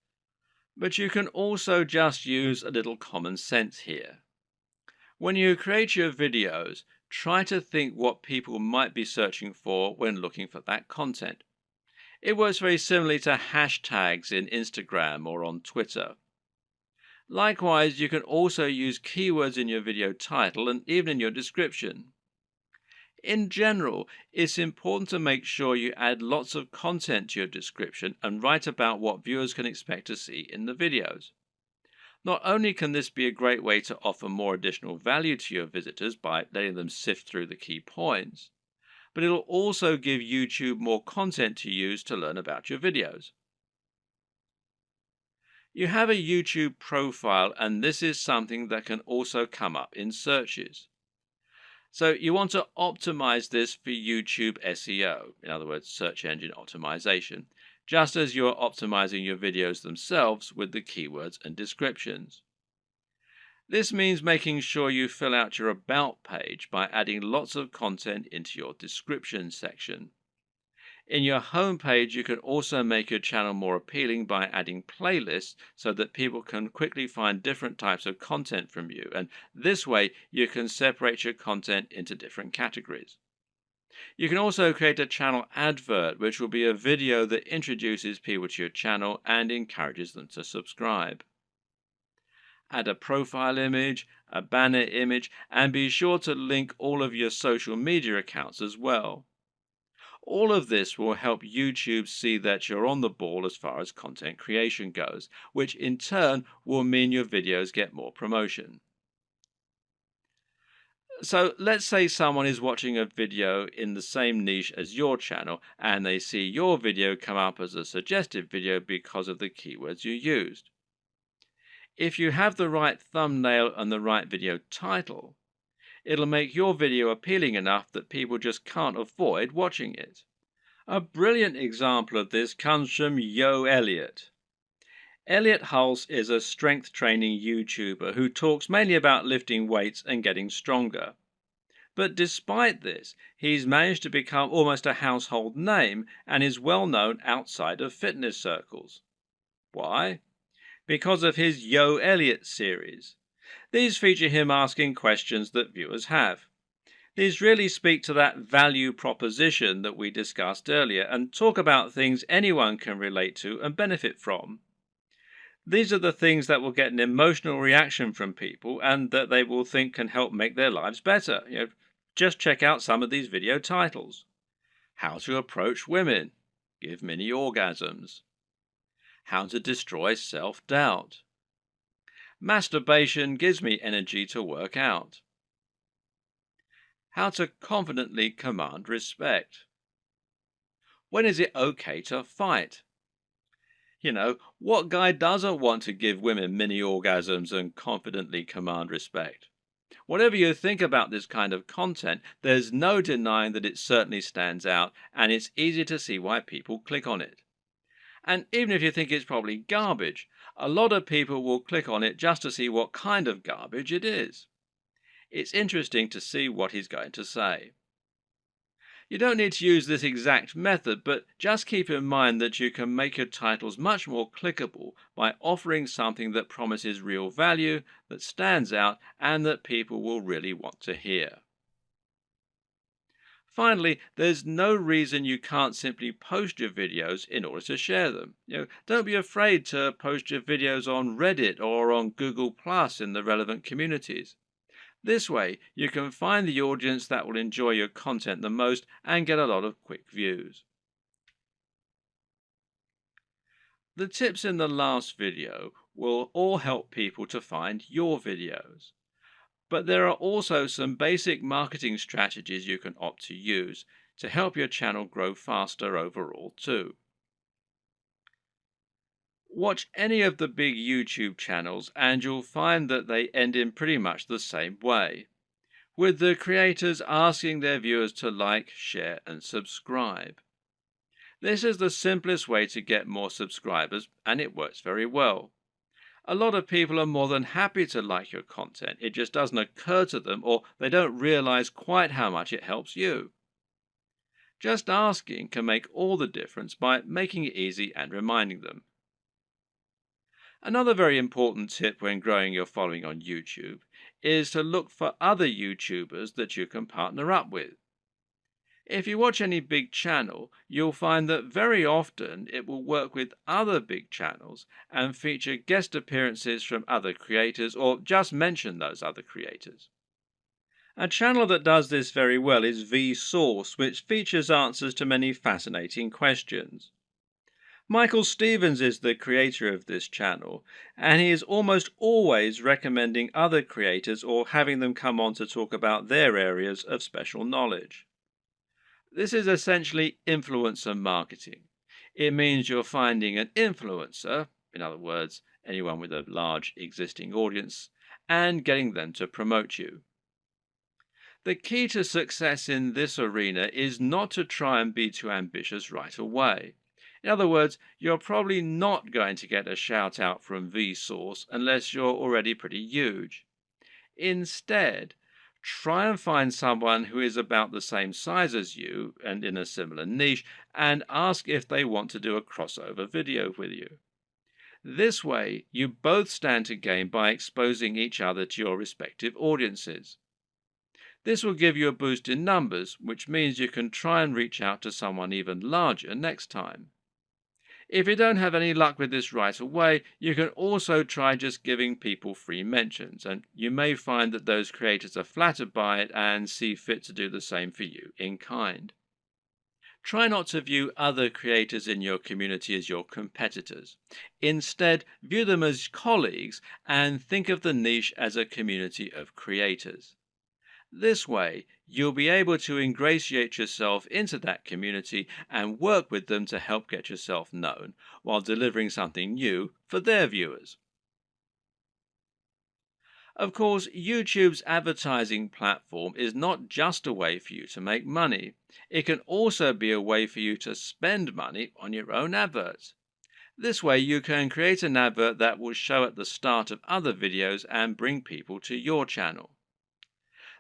But you can also just use a little common sense here. When you create your videos, try to think what people might be searching for when looking for that content. It works very similarly to hashtags in Instagram or on Twitter. Likewise, you can also use keywords in your video title and even in your description. In general, it's important to make sure you add lots of content to your description and write about what viewers can expect to see in the videos. Not only can this be a great way to offer more additional value to your visitors by letting them sift through the key points, but it'll also give YouTube more content to use to learn about your videos. You have a YouTube profile, and this is something that can also come up in searches. So you want to optimize this for YouTube SEO, in other words, search engine optimization, just as you're optimizing your videos themselves with the keywords and descriptions. This means making sure you fill out your About page by adding lots of content into your description section. In your home page, you can also make your channel more appealing by adding playlists so that people can quickly find different types of content from you, and this way you can separate your content into different categories. You can also create a channel advert, which will be a video that introduces people to your channel and encourages them to subscribe. Add a profile image, a banner image, and be sure to link all of your social media accounts as well. All of this will help YouTube see that you're on the ball as far as content creation goes, which in turn will mean your videos get more promotion. So let's say someone is watching a video in the same niche as your channel and they see your video come up as a suggested video because of the keywords you used. If you have the right thumbnail and the right video title, it'll make your video appealing enough that people just can't avoid watching it. A brilliant example of this comes from Yo Elliott. Elliott Hulse is a strength training YouTuber who talks mainly about lifting weights and getting stronger. But despite this, he's managed to become almost a household name and is well known outside of fitness circles. Why? Because of his Yo Elliott series. These feature him asking questions that viewers have. These really speak to that value proposition that we discussed earlier and talk about things anyone can relate to and benefit from. These are the things that will get an emotional reaction from people and that they will think can help make their lives better. Just check out some of these video titles. How to approach women. Give mini orgasms. How to destroy self-doubt. Masturbation gives me energy to work out. How to confidently command respect. When is it okay to fight? What guy doesn't want to give women mini orgasms and confidently command respect? Whatever you think about this kind of content, there's no denying that it certainly stands out, and it's easy to see why people click on it. And even if you think it's probably garbage, a lot of people will click on it just to see what kind of garbage it is. It's interesting to see what he's going to say. You don't need to use this exact method, but just keep in mind that you can make your titles much more clickable by offering something that promises real value, that stands out, and that people will really want to hear. Finally, there's no reason you can't simply post your videos in order to share them. Don't be afraid to post your videos on Reddit or on Google Plus in the relevant communities. This way, you can find the audience that will enjoy your content the most and get a lot of quick views. The tips in the last video will all help people to find your videos. But there are also some basic marketing strategies you can opt to use to help your channel grow faster overall too. Watch any of the big YouTube channels and you'll find that they end in pretty much the same way, with the creators asking their viewers to like, share, and subscribe. This is the simplest way to get more subscribers, and it works very well. A lot of people are more than happy to like your content. It just doesn't occur to them, or they don't realize quite how much it helps you. Just asking can make all the difference by making it easy and reminding them. Another very important tip when growing your following on YouTube is to look for other YouTubers that you can partner up with. If you watch any big channel, you'll find that very often it will work with other big channels and feature guest appearances from other creators or just mention those other creators. A channel that does this very well is Vsauce, which features answers to many fascinating questions. Michael Stevens is the creator of this channel, and he is almost always recommending other creators or having them come on to talk about their areas of special knowledge. This is essentially influencer marketing. It means you're finding an influencer, in other words, anyone with a large existing audience, and getting them to promote you. The key to success in this arena is not to try and be too ambitious right away. In other words, you're probably not going to get a shout out from Vsauce unless you're already pretty huge. Instead, try and find someone who is about the same size as you and in a similar niche and ask if they want to do a crossover video with you. This way, you both stand to gain by exposing each other to your respective audiences. This will give you a boost in numbers, which means you can try and reach out to someone even larger next time. If you don't have any luck with this right away, you can also try just giving people free mentions, and you may find that those creators are flattered by it and see fit to do the same for you in kind. Try not to view other creators in your community as your competitors. Instead, view them as colleagues and think of the niche as a community of creators. This way, you'll be able to ingratiate yourself into that community and work with them to help get yourself known while delivering something new for their viewers. Of course, YouTube's advertising platform is not just a way for you to make money. It can also be a way for you to spend money on your own adverts. This way, you can create an advert that will show at the start of other videos and bring people to your channel.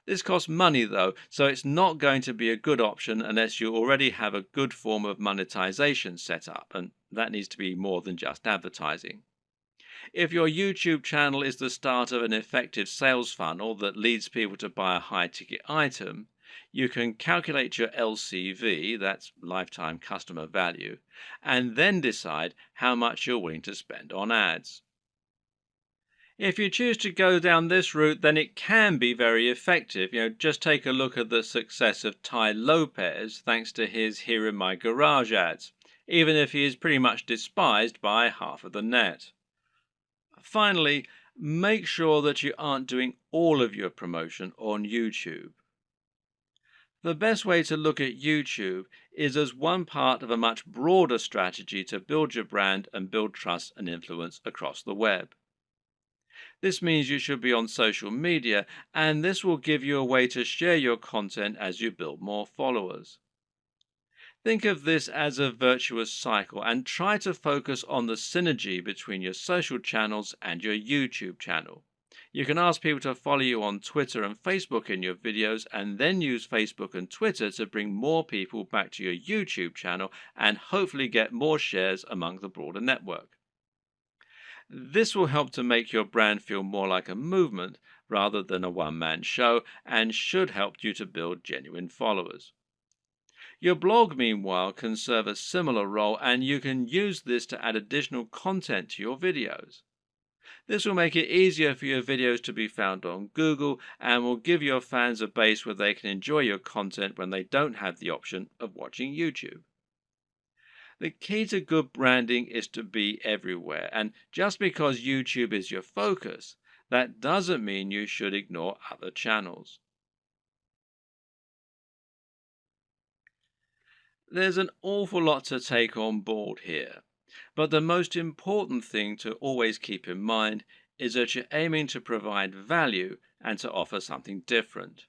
This costs money though, so it's not going to be a good option unless you already have a good form of monetization set up, and that needs to be more than just advertising. If your YouTube channel is the start of an effective sales funnel that leads people to buy a high-ticket item, you can calculate your LCV, that's lifetime customer value, and then decide how much you're willing to spend on ads. If you choose to go down this route, then it can be very effective. Just take a look at the success of Tai Lopez thanks to his Here in My Garage ads, even if he is pretty much despised by half of the net. Finally, make sure that you aren't doing all of your promotion on YouTube. The best way to look at YouTube is as one part of a much broader strategy to build your brand and build trust and influence across the web. This means you should be on social media, and this will give you a way to share your content as you build more followers. Think of this as a virtuous cycle and try to focus on the synergy between your social channels and your YouTube channel. You can ask people to follow you on Twitter and Facebook in your videos and then use Facebook and Twitter to bring more people back to your YouTube channel and hopefully get more shares among the broader network. This will help to make your brand feel more like a movement rather than a one-man show and should help you to build genuine followers. Your blog, meanwhile, can serve a similar role, and you can use this to add additional content to your videos. This will make it easier for your videos to be found on Google and will give your fans a base where they can enjoy your content when they don't have the option of watching YouTube. The key to good branding is to be everywhere, and just because YouTube is your focus, that doesn't mean you should ignore other channels. There's an awful lot to take on board here, but the most important thing to always keep in mind is that you're aiming to provide value and to offer something different.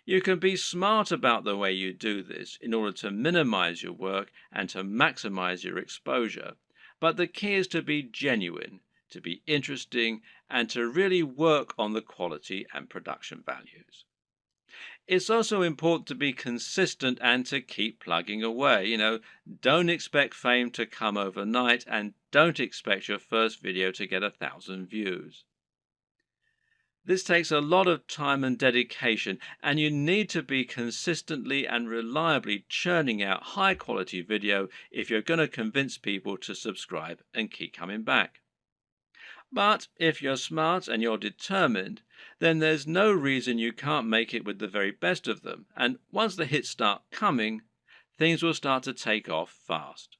You can be smart about the way you do this in order to minimize your work and to maximize your exposure, but the key is to be genuine, to be interesting, and to really work on the quality and production values. It's also important to be consistent and to keep plugging away. Don't expect fame to come overnight and don't expect your first video to get 1,000 views. This takes a lot of time and dedication, and you need to be consistently and reliably churning out high quality video if you're going to convince people to subscribe and keep coming back. But if you're smart and you're determined, then there's no reason you can't make it with the very best of them. And once the hits start coming, things will start to take off fast.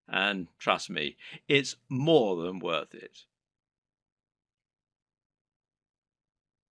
And trust me, it's more than worth it.